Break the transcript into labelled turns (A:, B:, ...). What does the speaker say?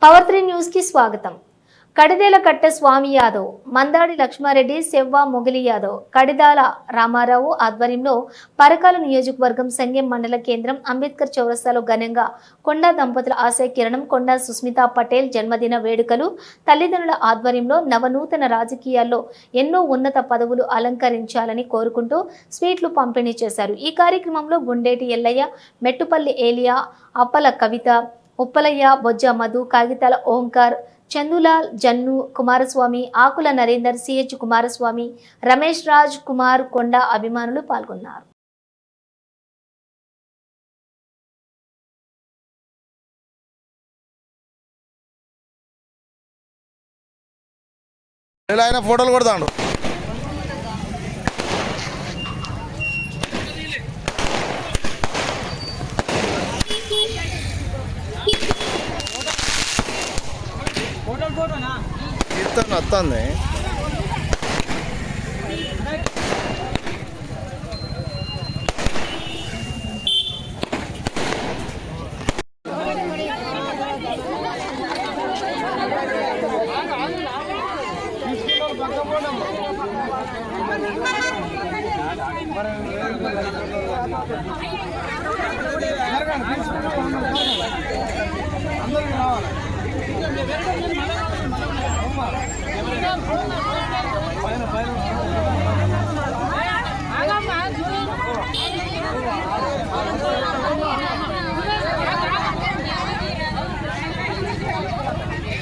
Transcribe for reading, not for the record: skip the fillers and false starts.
A: Power 3 news కి స్వాగతం. కడిదేలకట్ట స్వామి యాదవ్, మందాడి లక్ష్మారెడ్డి, సెవ్వ మొగిలి యాదవ్, కడిదాల రామారావు ఆధ్వర్యంలో పరకాల నియోజకవర్గం సంగెం మండల కేంద్రం అంబేద్కర్ చౌరస్తాలో ఘనంగా కొండా దంపతుల ఆశయ కిరణం కొండా సుస్మితా పటేల్ జన్మదిన వేడుకలు. తల్లిదండ్రుల ఆధ్వర్యంలో నవనూతన రాజకీయాల్లో ఎన్నో ఉన్నత పదవులు అలంకరించాలని కోరుకుంటూ స్వీట్లు పంపిణీ చేశారు. ఈ కార్యక్రమంలో గుండేటి ఎల్లయ్య, మెట్టుపల్లి ఏలియా, అప్పల కవిత, ఉప్పలయ్య, బొజ్జ మధు, కాగితాల ఓంకార్, చందులాల్, జన్ను కుమారస్వామి, ఆకుల నరేందర్, సిహెచ్ కుమారస్వామి, రమేష్ రాజ్ కుమార్, కొండ అభిమానులు పాల్గొన్నారు.
B: ఫోటోలు కొడతాడు. వస్తుంది అందరికీ రావాలి.